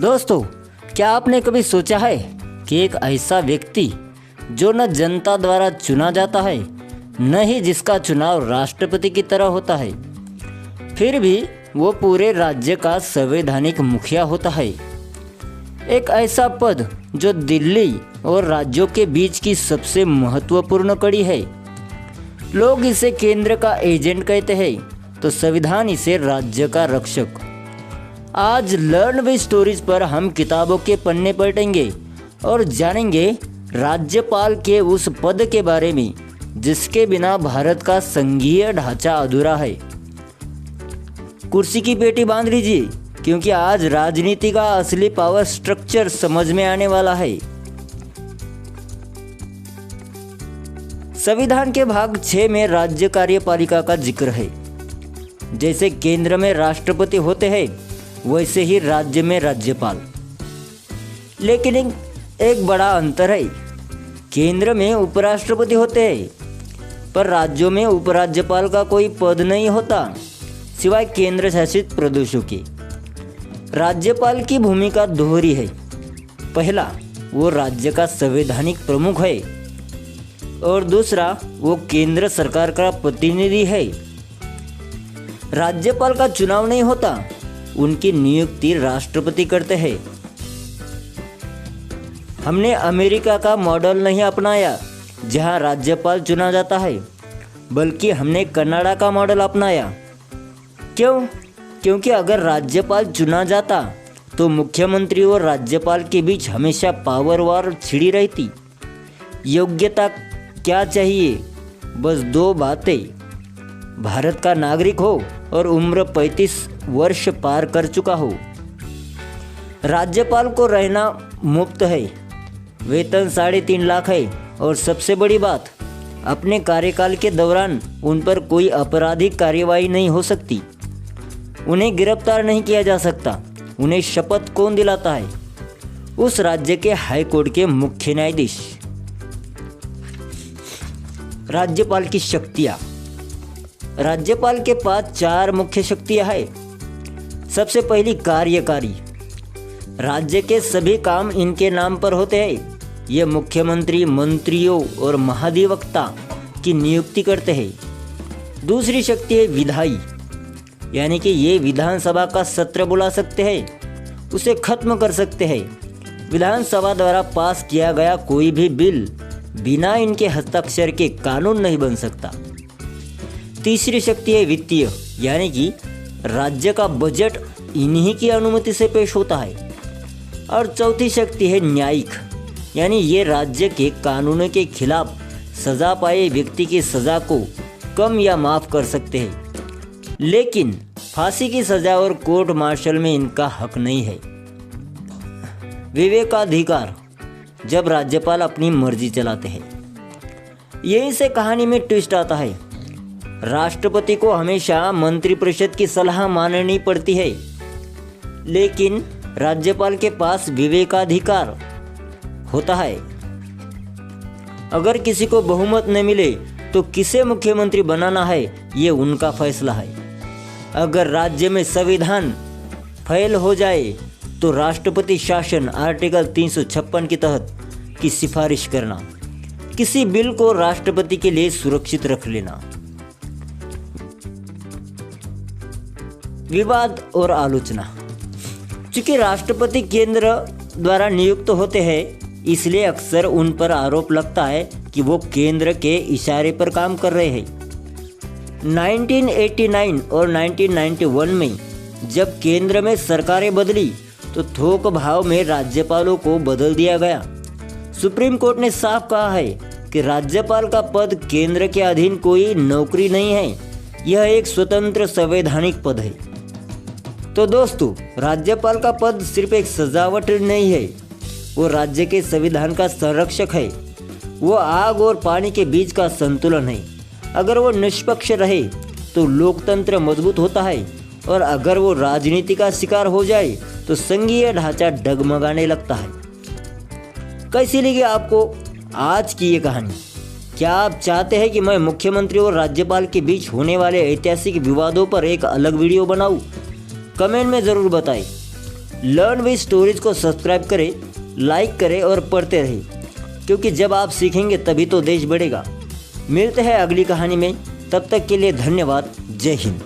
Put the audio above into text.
दोस्तों, क्या आपने कभी सोचा है कि एक ऐसा व्यक्ति जो न जनता द्वारा चुना जाता है, न ही जिसका चुनाव राष्ट्रपति की तरह होता है, फिर भी वो पूरे राज्य का संवैधानिक मुखिया होता है। एक ऐसा पद जो दिल्ली और राज्यों के बीच की सबसे महत्वपूर्ण कड़ी है। लोग इसे केंद्र का एजेंट कहते हैं, तो संविधान इसे राज्य का रक्षक। आज लर्न विद स्टोरीज पर हम किताबों के पन्ने पलटेंगे और जानेंगे राज्यपाल के उस पद के बारे में जिसके बिना भारत का संघीय ढांचा अधूरा है। कुर्सी की पेटी बांध लीजिए, क्योंकि आज राजनीति का असली पावर स्ट्रक्चर समझ में आने वाला है। संविधान के भाग 6 में राज्य कार्यपालिका का जिक्र है। जैसे केंद्र में राष्ट्रपति होते हैं, वैसे ही राज्य में राज्यपाल। लेकिन एक बड़ा अंतर है। केंद्र में उपराष्ट्रपति होते हैं, पर राज्यों में उपराज्यपाल का कोई पद नहीं होता, सिवाय केंद्र शासित प्रदेशों के। राज्यपाल की भूमिका दोहरी है। पहला, वो राज्य का संवैधानिक प्रमुख है, और दूसरा, वो केंद्र सरकार का प्रतिनिधि है। राज्यपाल का चुनाव नहीं होता, उनकी नियुक्ति राष्ट्रपति करते हैं। हमने अमेरिका का मॉडल नहीं अपनाया जहां राज्यपाल चुना जाता है, बल्कि हमने कनाडा का मॉडल अपनाया। क्यों? क्योंकि अगर राज्यपाल चुना जाता तो मुख्यमंत्री और राज्यपाल के बीच हमेशा पावर वॉर छिड़ी रहती। योग्यता क्या चाहिए? बस 2 बातें, भारत का नागरिक हो और उम्र 35 वर्ष पार कर चुका हो। राज्यपाल को रहना मुफ्त है, वेतन 3.5 लाख है, और सबसे बड़ी बात, अपने कार्यकाल के दौरान उन पर कोई आपराधिक कार्यवाही नहीं हो सकती। उन्हें गिरफ्तार नहीं किया जा सकता। उन्हें शपथ कौन दिलाता है? उस राज्य के हाई कोर्ट के मुख्य न्यायाधीश। राज्यपाल की शक्तियाँ। राज्यपाल के पास 4 मुख्य शक्तियाँ हैं। सबसे पहली, कार्यकारी। राज्य के सभी काम इनके नाम पर होते हैं। ये मुख्यमंत्री, मंत्रियों और महाधिवक्ता की नियुक्ति करते हैं। दूसरी शक्ति है विधायी, यानी कि ये विधानसभा का सत्र बुला सकते हैं, उसे खत्म कर सकते हैं। विधानसभा द्वारा पास किया गया कोई भी बिल बिना इनके हस्ताक्षर के कानून नहीं बन सकता। तीसरी शक्ति है वित्तीय, यानी कि राज्य का बजट इन्हीं की अनुमति से पेश होता है। और चौथी शक्ति है न्यायिक, यानी ये राज्य के कानूनों के खिलाफ सजा पाए व्यक्ति की सजा को कम या माफ कर सकते हैं, लेकिन फांसी की सजा और कोर्ट मार्शल में इनका हक नहीं है। विवेकाधिकार, जब राज्यपाल अपनी मर्जी चलाते हैं। यहीं से कहानी में ट्विस्ट आता है। राष्ट्रपति को हमेशा मंत्रिपरिषद की सलाह माननी पड़ती है, लेकिन राज्यपाल के पास विवेकाधिकार होता है। अगर किसी को बहुमत न मिले तो किसे मुख्यमंत्री बनाना है, ये उनका फैसला है। अगर राज्य में संविधान फेल हो जाए तो राष्ट्रपति शासन आर्टिकल 356 के तहत की सिफारिश करना, किसी बिल को राष्ट्रपति के लिए सुरक्षित रख लेना। विवाद और आलोचना। चूंकि राष्ट्रपति केंद्र द्वारा नियुक्त होते हैं, इसलिए अक्सर उन पर आरोप लगता है कि वो केंद्र के इशारे पर काम कर रहे हैं। 1989 और 1991 में जब केंद्र में सरकारें बदली तो थोक भाव में राज्यपालों को बदल दिया गया। सुप्रीम कोर्ट ने साफ कहा है कि राज्यपाल का पद केंद्र के अधीन कोई नौकरी नहीं है, यह एक स्वतंत्र संवैधानिक पद है। तो दोस्तों, राज्यपाल का पद सिर्फ एक सजावट नहीं है, वो राज्य के संविधान का संरक्षक है। वो आग और पानी के बीच का संतुलन है। अगर वो निष्पक्ष रहे तो लोकतंत्र मजबूत होता है, और अगर वो राजनीति का शिकार हो जाए तो संघीय ढांचा डगमगाने लगता है। कैसी लगी आपको आज की ये कहानी? क्या आप चाहते हैं कि मैं मुख्यमंत्री और राज्यपाल के बीच होने वाले ऐतिहासिक विवादों पर एक अलग वीडियो बनाऊं? कमेंट में ज़रूर बताएं। लर्न विद स्टोरीज को सब्सक्राइब करें, लाइक करें और पढ़ते रहें, क्योंकि जब आप सीखेंगे तभी तो देश बढ़ेगा। मिलते हैं अगली कहानी में, तब तक के लिए धन्यवाद। जय हिंद।